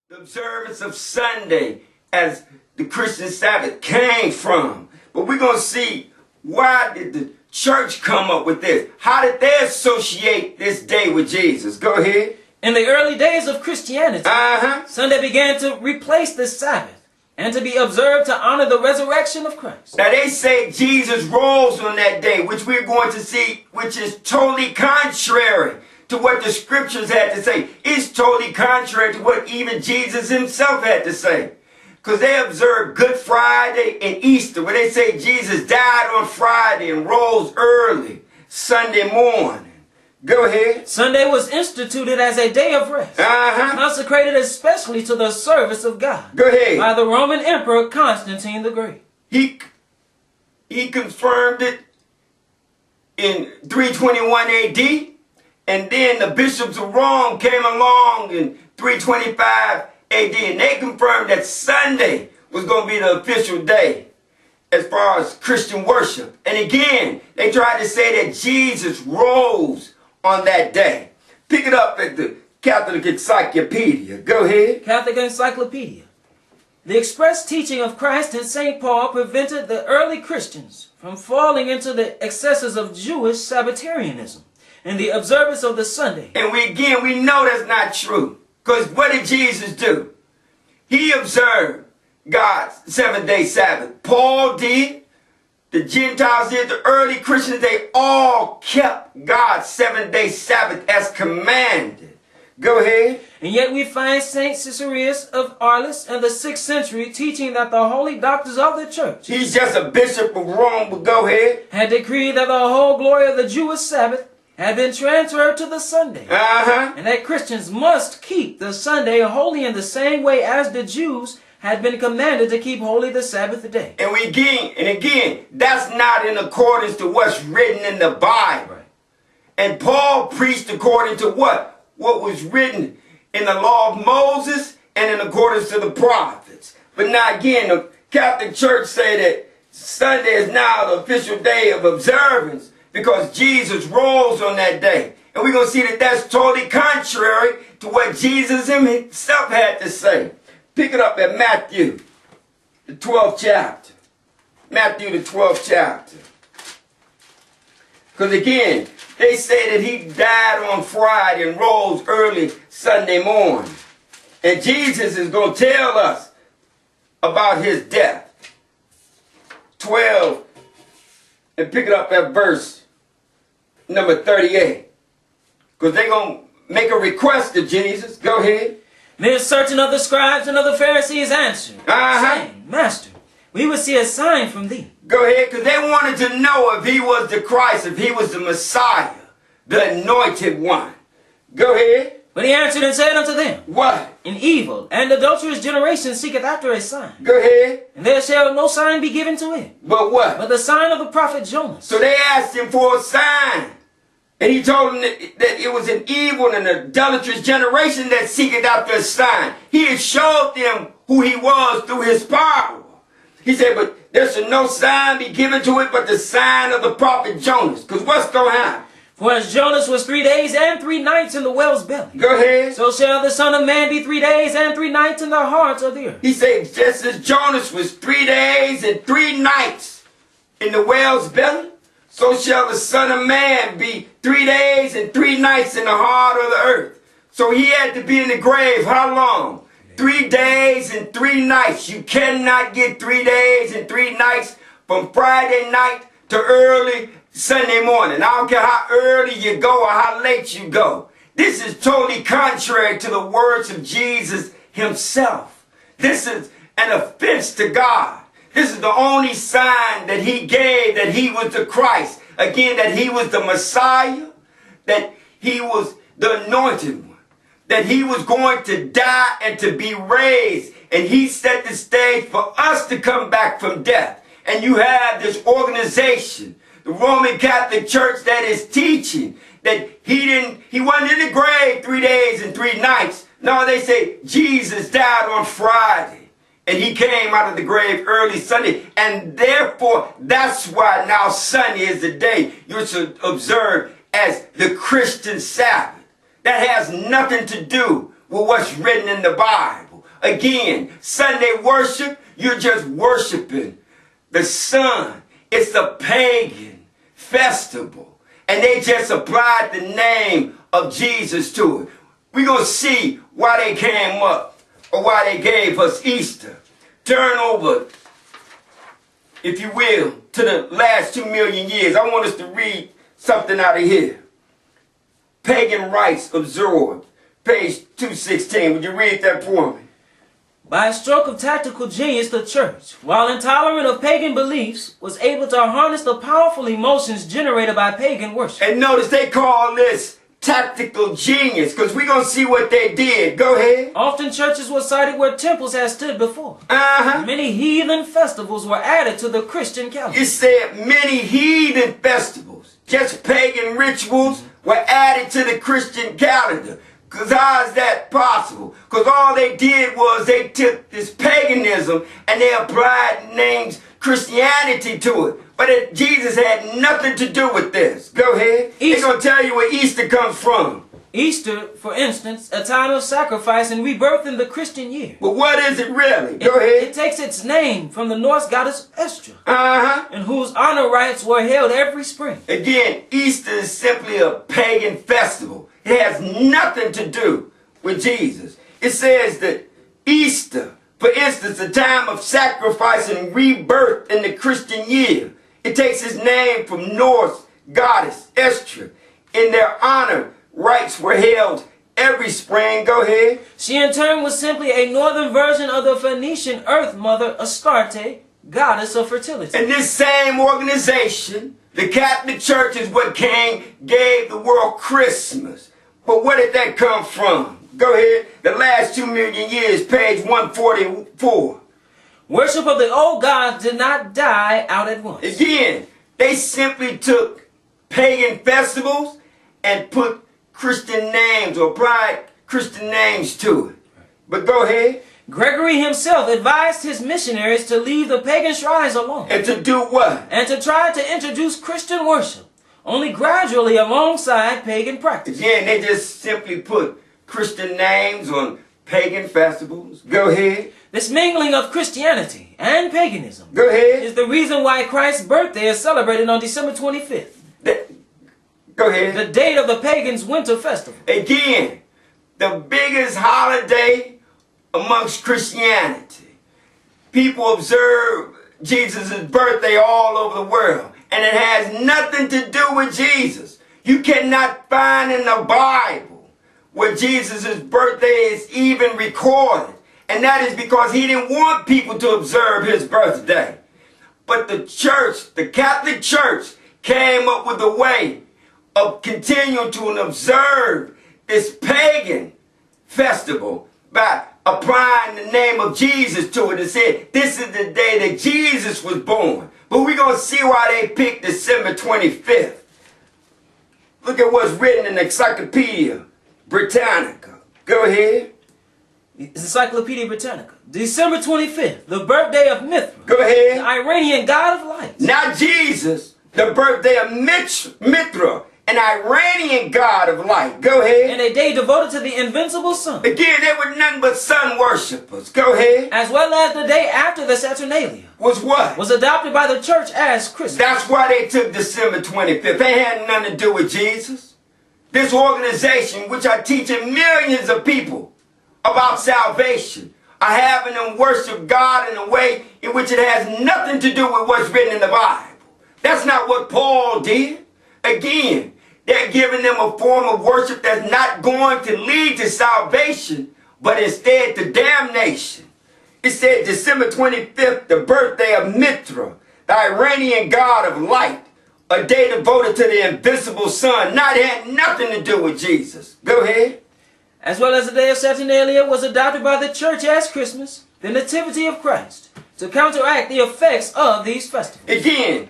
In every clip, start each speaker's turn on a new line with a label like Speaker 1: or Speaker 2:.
Speaker 1: the observance of Sunday as the Christian Sabbath came from. But we're going to see, why did the church come up with this? How did they associate this day with Jesus? Go ahead.
Speaker 2: In the early days of Christianity, Sunday began to replace the Sabbath and to be observed to honor the resurrection of Christ.
Speaker 1: Now they say Jesus rose on that day, which we're going to see, which is totally contrary to what the scriptures had to say. It's totally contrary to what even Jesus himself had to say. Because they observe Good Friday and Easter, where they say Jesus died on Friday and rose early Sunday morning. Go ahead.
Speaker 2: Sunday was instituted as a day of rest, consecrated especially to the service of God.
Speaker 1: Go ahead.
Speaker 2: By the Roman Emperor Constantine the Great.
Speaker 1: He confirmed it in 321 AD, and then the bishops of Rome came along in 325 AD, and they confirmed that Sunday was going to be the official day as far as Christian worship. And again, they tried to say that Jesus rose on that day. Pick it up at the Catholic Encyclopedia. Go ahead.
Speaker 2: Catholic Encyclopedia. The express teaching of Christ and St. Paul prevented the early Christians from falling into the excesses of Jewish Sabbatarianism and the observance of the Sunday.
Speaker 1: And we know that's not true. Because what did Jesus do? He observed God's 7-day Sabbath. Paul did. The Gentiles did. The early Christians, they all kept God's 7-day Sabbath as commanded. Go ahead.
Speaker 2: And yet we find St. Caesarius of Arles in the 6th century teaching that the holy doctors of the church,
Speaker 1: he's just a bishop of Rome, but go ahead,
Speaker 2: had decreed that the whole glory of the Jewish Sabbath had been transferred to the Sunday. And that Christians must keep the Sunday holy in the same way as the Jews had been commanded to keep holy the Sabbath day.
Speaker 1: And again, that's not in accordance to what's written in the Bible.
Speaker 2: Right.
Speaker 1: And Paul preached according to what? What was written in the law of Moses and in accordance to the prophets. But now again, the Catholic Church say that Sunday is now the official day of observance because Jesus rose on that day. And we're going to see that that's totally contrary to what Jesus himself had to say. Pick it up at Matthew, the 12th chapter. Matthew, the 12th chapter. Because again, they say that he died on Friday and rose early Sunday morning. And Jesus is going to tell us about his death. 12, and pick it up at verse number 38. Because they're going to make a request to Jesus. Go ahead.
Speaker 2: Then certain of the scribes and of the Pharisees answered, saying, Master, we would see a sign from thee.
Speaker 1: Go ahead, because they wanted to know if he was the Christ, if he was the Messiah, the anointed one. Go ahead.
Speaker 2: But he answered and said unto them,
Speaker 1: what?
Speaker 2: An evil and adulterous generation seeketh after a sign.
Speaker 1: Go ahead.
Speaker 2: And there shall no sign be given to it.
Speaker 1: But what?
Speaker 2: But the sign of the prophet Jonas.
Speaker 1: So they asked him for a sign. And he told them that it was an evil and adulterous generation that seeketh after a sign. He had showed them who he was through his power. He said, but there shall no sign be given to it but the sign of the prophet Jonas. Because what's going to happen?
Speaker 2: For as Jonas was 3 days and 3 nights in the whale's belly.
Speaker 1: Go ahead.
Speaker 2: So shall the Son of Man be 3 days and 3 nights in the heart of the earth.
Speaker 1: He said, just as Jonas was 3 days and 3 nights in the whale's belly, so shall the Son of Man be 3 days and 3 nights in the heart of the earth. So he had to be in the grave how long? 3 days and 3 nights. You cannot get 3 days and 3 nights from Friday night to early Sunday morning. I don't care how early you go or how late you go. This is totally contrary to the words of Jesus himself. This is an offense to God. This is the only sign that he gave that he was the Christ. Again, that he was the Messiah, that he was the anointed one, that he was going to die and to be raised. And he set the stage for us to come back from death. And you have this organization, the Roman Catholic Church, that is teaching that he wasn't in the grave 3 days and 3 nights. No, they say Jesus died on Friday. And he came out of the grave early Sunday. And therefore, that's why now Sunday is the day you should observe as the Christian Sabbath. That has nothing to do with what's written in the Bible. Again, Sunday worship, you're just worshiping the sun. It's a pagan festival. And they just applied the name of Jesus to it. We're going to see why they came up or why they gave us Easter. Turn over, if you will, to the last 2 million years. I want us to read something out of here. Pagan rites absorbed. Page 216. Would you read that for me?
Speaker 2: By a stroke of tactical genius, the church, while intolerant of pagan beliefs, was able to harness the powerful emotions generated by pagan worship.
Speaker 1: And notice they call this tactical genius, because we're going to see what they did. Go ahead.
Speaker 2: Often churches were cited where temples had stood before. Many heathen festivals were added to the Christian calendar.
Speaker 1: It said many heathen festivals, just pagan rituals, were added to the Christian calendar. Because how is that possible? Because all they did was they took this paganism and they applied names Christianity to it. But Jesus had nothing to do with this. Go ahead. They're going to tell you where Easter comes from.
Speaker 2: Easter, for instance, a time of sacrifice and rebirth in the Christian year.
Speaker 1: But what is it really? Go ahead.
Speaker 2: It takes its name from the Norse goddess Estra, in whose honor rites were held every spring.
Speaker 1: Again, Easter is simply a pagan festival. It has nothing to do with Jesus. It says that Easter, for instance, a time of sacrifice and rebirth in the Christian year. It takes its name from Norse goddess Estra. In their honor, rites were held every spring. Go ahead.
Speaker 2: She in turn was simply a northern version of the Phoenician earth mother Astarte, goddess of fertility.
Speaker 1: And this same organization, the Catholic Church, is what gave the world Christmas. But where did that come from? Go ahead. The last 2 million years, page 144.
Speaker 2: Worship of the old gods did not die out at once.
Speaker 1: Again, they simply took pagan festivals and put Christian names or applied Christian names to it. But go ahead.
Speaker 2: Gregory himself advised his missionaries to leave the pagan shrines alone.
Speaker 1: And to do what?
Speaker 2: And to try to introduce Christian worship, only gradually alongside pagan practice.
Speaker 1: Again, they just simply put Christian names on pagan festivals. Go ahead.
Speaker 2: This mingling of Christianity and paganism
Speaker 1: Go ahead.
Speaker 2: is the reason why Christ's birthday is celebrated on December 25th.
Speaker 1: Go ahead.
Speaker 2: The date of the pagans' winter festival.
Speaker 1: Again, the biggest holiday amongst Christianity. People observe Jesus' birthday all over the world. And it has nothing to do with Jesus. You cannot find in the Bible where Jesus' birthday is even recorded. And that is because he didn't want people to observe his birthday. But the church, the Catholic Church, came up with a way of continuing to observe this pagan festival by applying the name of Jesus to it and said, this is the day that Jesus was born. But we're going to see why they picked December 25th. Look at what's written in the Encyclopedia Britannica. Go ahead.
Speaker 2: Encyclopedia Britannica. December 25th, the birthday of Mithra.
Speaker 1: Go ahead.
Speaker 2: The Iranian god of light.
Speaker 1: Not Jesus, the birthday of Mithra, an Iranian god of light. Go ahead.
Speaker 2: And a day devoted to the invincible sun.
Speaker 1: Again, they were nothing but sun worshippers. Go ahead.
Speaker 2: As well as the day after the Saturnalia.
Speaker 1: Was what?
Speaker 2: Was adopted by the church as Christmas.
Speaker 1: That's why they took December 25th. They had nothing to do with Jesus. This organization, which are teaching millions of people about salvation, are having them worship God in a way in which it has nothing to do with what's written in the Bible. That's not what Paul did. Again, they're giving them a form of worship that's not going to lead to salvation, but instead to damnation. It said December 25th, the birthday of Mithra, the Iranian god of light, a day devoted to the invisible sun. Now it had nothing to do with Jesus. Go ahead.
Speaker 2: As well as the day of Saturnalia was adopted by the church as Christmas, the nativity of Christ, to counteract the effects of these festivals.
Speaker 1: Again,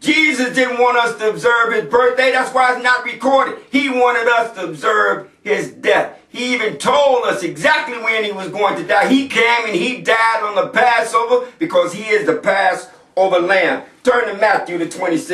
Speaker 1: Jesus didn't want us to observe his birthday. That's why it's not recorded. He wanted us to observe his death. He even told us exactly when he was going to die. He came and he died on the Passover because he is the Passover lamb. Turn to Matthew the 26th.